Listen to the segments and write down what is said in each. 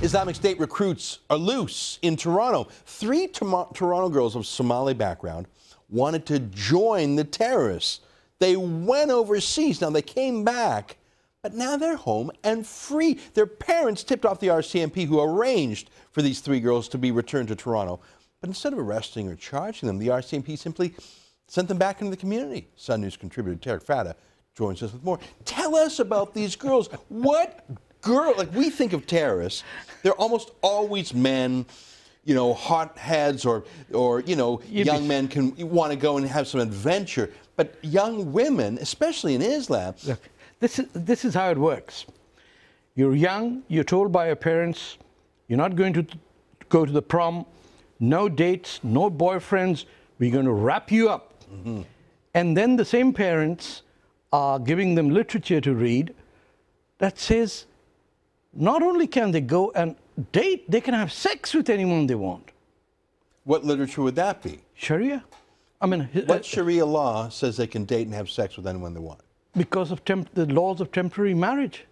Islamic State recruits are loose in Toronto. Three Toronto girls of Somali background wanted to join the terrorists. They went overseas. Now they came back, but now they're home and free. Their parents tipped off the RCMP, who arranged for these three girls to be returned to Toronto. But instead of arresting or charging them, the RCMP simply sent them back into the community. Sun News contributor Tarek Fada joins us with more. Tell us about these girls. What girl, like we think of terrorists, they're almost always men, you know, hotheads or you know, young men can want to go and have some adventure. But young women, especially in Islam. Look, this is how it works. You're young, you're told by your parents, you're not going to go to the prom, no dates, no boyfriends, we're going to wrap you up. Mm-hmm. And then the same parents are giving them literature to read that says, not only can they go and date, they can have sex with anyone they want. What literature would that be? Sharia. I mean, what Sharia law says they can date and have sex with anyone they want? Because of the laws of temporary marriage.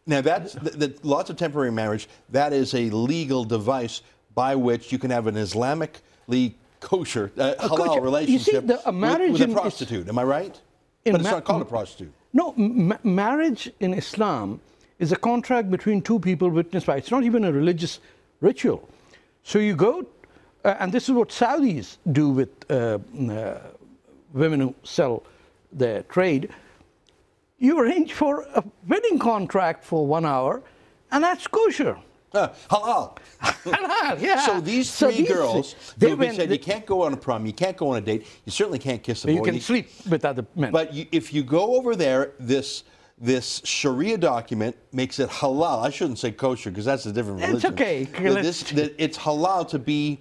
Now, that's the laws of temporary marriage. That is a legal device by which you can have an Islamically kosher, halal relationship with a prostitute. Am I right? But it's not called a prostitute. No, marriage in Islam is a contract between two people witnessed by. It's not even a religious ritual. So you go, and this is what Saudis do with women who sell their trade. You arrange for a wedding contract for 1 hour, and that's kosher. Halal. Halal, yeah. So these three girls, they've been said you can't go on a prom, you can't go on a date, you certainly can't kiss a boy. You can sleep with other men. But if you go over there, this Sharia document makes it halal. I shouldn't say kosher because that's a different religion. It's okay. It's halal to be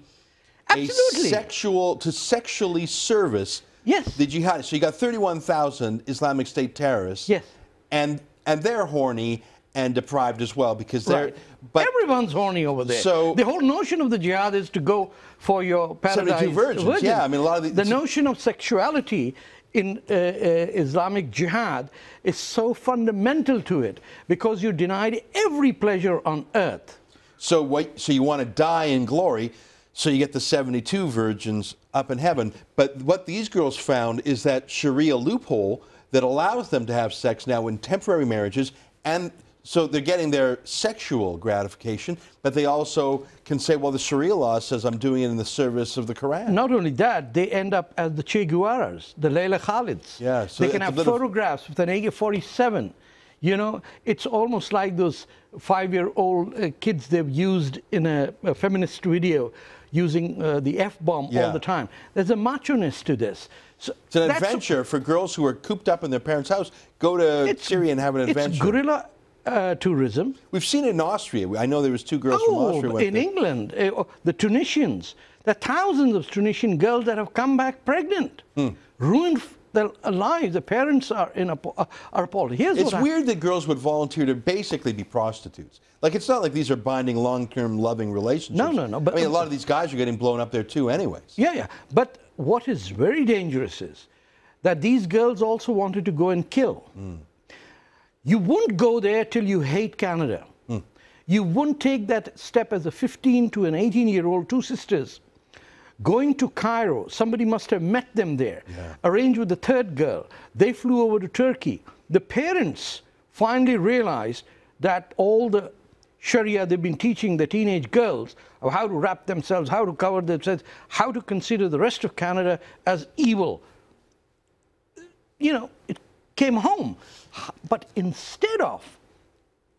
to sexually service the jihad. So you got 31,000 Islamic State terrorists. Yes. And they're horny and deprived as well because they're. Right. But everyone's horny over there. So the whole notion of the jihad is to go for your paradise. 72 virgins. Yeah, I mean a lot of the notion of sexuality in Islamic jihad is so fundamental to it because you're denied every pleasure on earth. So you want to die in glory, so you get the 72 virgins up in heaven. But what these girls found is that Sharia loophole that allows them to have sex now in temporary marriages, and so they're getting their sexual gratification, but they also can say, well, the Sharia law says I'm doing it in the service of the Quran. Not only that, they end up as the Che Guevaras, the Layla Khalids. Yeah, so they can have photographs with an AK-47. You know, it's almost like those 5-year-old kids they've used in a feminist video using the F-bomb all the time. There's a macho-ness to this. So it's an adventure for girls who are cooped up in their parents' house. Go to Syria and have an adventure. It's guerrilla tourism. We've seen it in Austria. I know there was 2 girls from Austria. In England, the Tunisians. There are thousands of Tunisian girls that have come back pregnant, ruined their lives. The parents are appalled. It's weird that girls would volunteer to basically be prostitutes. Like, it's not like these are binding, long-term, loving relationships. No. But, I mean, a lot of these guys are getting blown up there too anyways. Yeah. But what is very dangerous is that these girls also wanted to go and kill. You won't go there till you hate Canada. You won't take that step as a 15 to an 18-year-old, 2 sisters. Going to Cairo, somebody must have met them there. Arranged with the 3rd girl. They flew over to Turkey. The parents finally realized that all the Sharia they've been teaching the teenage girls of how to wrap themselves, how to cover themselves, how to consider the rest of Canada as evil. You know, it came home. But instead of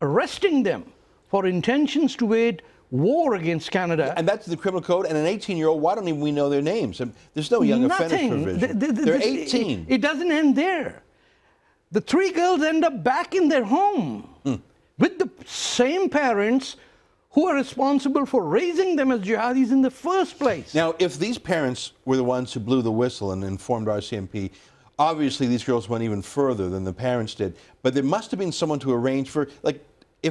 arresting them for intentions to wage war against Canada. And that's the criminal code. And an 18-year-old, why don't even we know their names? There's no young offender provision. They're 18. It doesn't end there. The 3 girls end up back in their home with the same parents who are responsible for raising them as jihadis in the first place. Now, if these parents were the ones who blew the whistle and informed RCMP, obviously these girls went even further than the parents did. But there must have been someone to arrange for, like,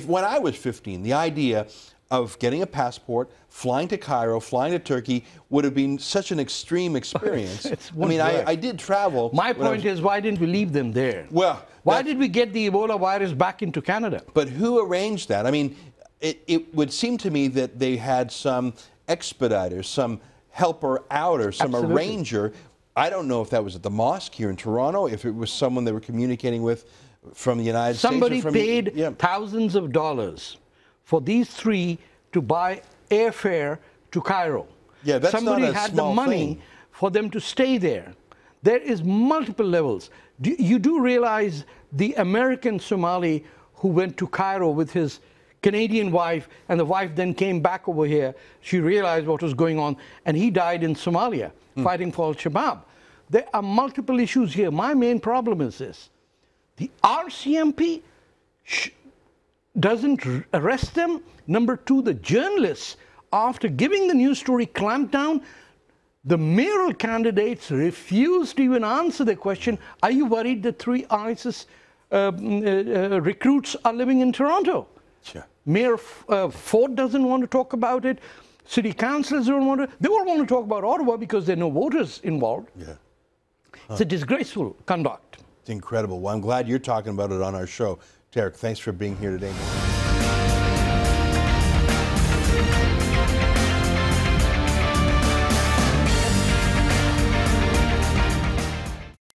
when I was 15, the idea of getting a passport, flying to Cairo, flying to Turkey would have been such an extreme experience. I mean, I did travel. My point is, why didn't we leave them there? Well, why did we get the Ebola virus back into Canada? But who arranged that? I mean, it would seem to me that they had some expediter, some helper outer, some arranger. I don't know if that was at the mosque here in Toronto, if it was someone they were communicating with from the United States. Somebody paid thousands of dollars for these three to buy airfare to Cairo. Yeah, that's Somebody not a had small the money thing for them to stay there. There is multiple levels. You do realize the American Somali who went to Cairo with his Canadian wife, and the wife then came back over here. She realized what was going on, and he died in Somalia fighting for Al-Shabaab. There are multiple issues here. My main problem is this. The RCMP doesn't arrest them. Number two, the journalists, after giving the news story, clamped down. The mayoral candidates refused to even answer the question, are you worried that 3 ISIS recruits are living in Toronto? Sure. Mayor Ford doesn't want to talk about it. City councillors don't want to. They all want to talk about Ottawa because there are no voters involved. Yeah. It's a disgraceful conduct. It's incredible. Well, I'm glad you're talking about it on our show. Tarek, thanks for being here today.